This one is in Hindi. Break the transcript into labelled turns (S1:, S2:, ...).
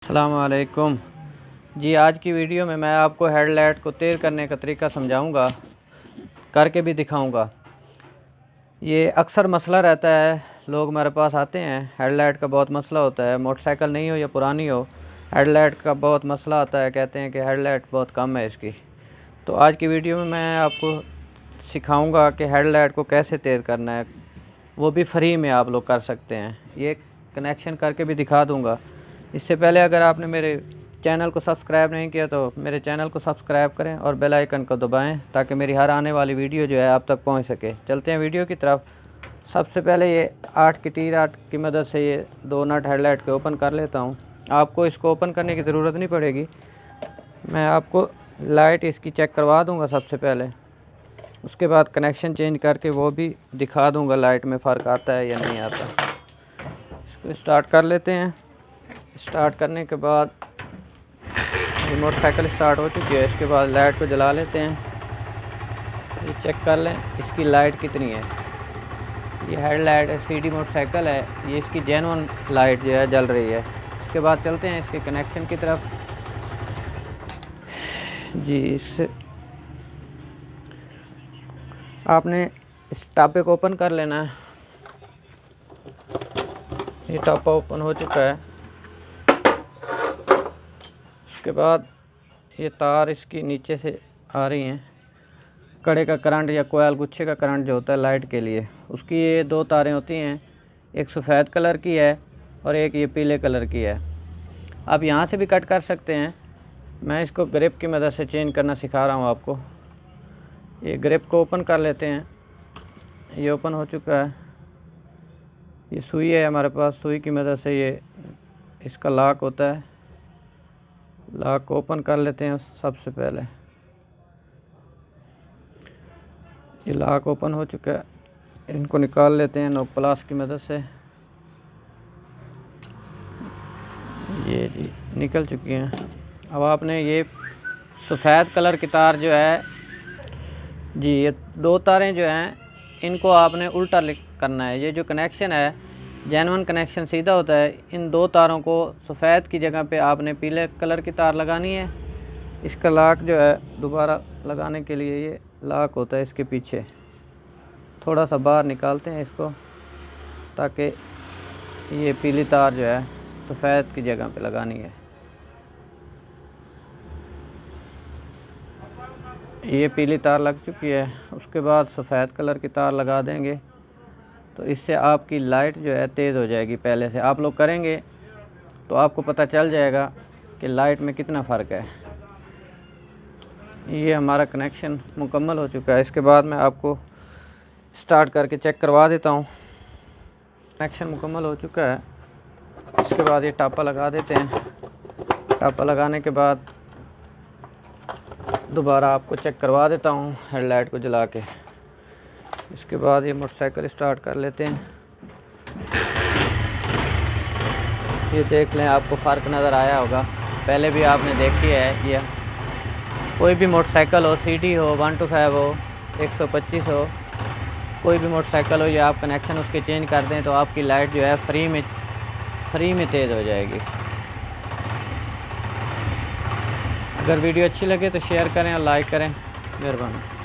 S1: अस्सलाम वालेकुम जी। आज की वीडियो में मैं आपको हेडलाइट को तेज़ करने का तरीका समझाऊंगा, करके भी दिखाऊंगा। ये अक्सर मसला रहता है, लोग हमारे पास आते हैं, हेडलाइट का बहुत मसला होता है, मोटरसाइकिल नहीं हो या पुरानी हो, हेडलाइट का बहुत मसला आता है। कहते हैं कि हेडलाइट बहुत कम है इसकी। तो आज की वीडियो में मैं आपको सिखाऊँगा कि हेडलाइट को कैसे तेज़ करना है, वो भी फ्री में आप लोग कर सकते हैं। ये कनेक्शन करके भी दिखा दूँगा। इससे पहले अगर आपने मेरे चैनल को सब्सक्राइब नहीं किया तो मेरे चैनल को सब्सक्राइब करें और बेल आइकन को दबाएं ताकि मेरी हर आने वाली वीडियो जो है आप तक पहुंच सके। चलते हैं वीडियो की तरफ। सबसे पहले ये 8 की T-रॉड की मदद से ये 2 नट हेडलाइट के ओपन कर लेता हूं। आपको इसको ओपन करने की ज़रूरत नहीं पड़ेगी, मैं आपको लाइट इसकी चेक करवा दूँगा सबसे पहले। उसके बाद कनेक्शन चेंज करके वो भी दिखा दूँगा, लाइट में फ़र्क आता है या नहीं आता। इसको स्टार्ट कर लेते हैं। स्टार्ट करने के बाद मोटरसाइकिल स्टार्ट हो चुकी है। इसके बाद लाइट को जला लेते हैं। ये चेक कर लें इसकी लाइट कितनी है। ये हेडलाइट CD मोटरसाइकिल है, ये इसकी जेन्युइन लाइट जो है जल रही है। इसके बाद चलते हैं इसके कनेक्शन की तरफ जी। इससे आपने इस टापे को ओपन कर लेना है। ये टापा ओपन हो चुका है। उसके बाद ये तार इसकी नीचे से आ रही हैं, कड़े का करंट या कोयल गुच्छे का करंट जो होता है लाइट के लिए, उसकी ये 2 तारें होती हैं। एक सफ़ेद कलर की है और एक ये पीले कलर की है। आप यहाँ से भी कट कर सकते हैं, मैं इसको ग्रिप की मदद से चेंज करना सिखा रहा हूँ आपको। ये ग्रिप को ओपन कर लेते हैं। ये ओपन हो चुका है। ये सुई है हमारे पास, सुई की मदद से ये इसका लॉक होता है। लॉक को ओपन कर लेते हैं। सबसे पहले ये लॉक ओपन हो चुका है, इनको निकाल लेते हैं नोक प्लास की मदद से। ये जी निकल चुकी हैं। अब आपने ये सफ़ेद कलर की तार जो है जी, ये 2 तारें जो हैं इनको आपने उल्टा करना है। ये जो कनेक्शन है जेन्युइन कनेक्शन सीधा होता है। इन 2 तारों को सफ़ेद की जगह पे आपने पीले कलर की तार लगानी है। इसका लॉक जो है दोबारा लगाने के लिए ये लॉक होता है इसके पीछे। थोड़ा सा बाहर निकालते हैं इसको ताकि ये पीली तार जो है सफ़ेद की जगह पे लगानी है। ये पीली तार लग चुकी है। उसके बाद सफ़ेद कलर की तार लगा देंगे तो इससे आपकी लाइट जो है तेज़ हो जाएगी। पहले से आप लोग करेंगे तो आपको पता चल जाएगा कि लाइट में कितना फ़र्क है। ये हमारा कनेक्शन मुकम्मल हो चुका है। इसके बाद मैं आपको स्टार्ट करके चेक करवा देता हूँ। कनेक्शन मुकम्मल हो चुका है। इसके बाद ये टापा लगा देते हैं। टापा लगाने के बाद दोबारा आपको चेक करवा देता हूँ हेडलाइट को जला के। इसके बाद ये मोटरसाइकिल स्टार्ट कर लेते हैं। ये देख लें, आपको फ़र्क नज़र आया होगा, पहले भी आपने देखी है। ये कोई भी मोटरसाइकिल हो, CD हो, 125 हो, 125 हो, कोई भी मोटरसाइकिल हो, या आप कनेक्शन उसके चेंज कर दें तो आपकी लाइट जो है फ्री में तेज़ हो जाएगी। अगर वीडियो अच्छी लगे तो शेयर करें और लाइक करें। मेहरबानी।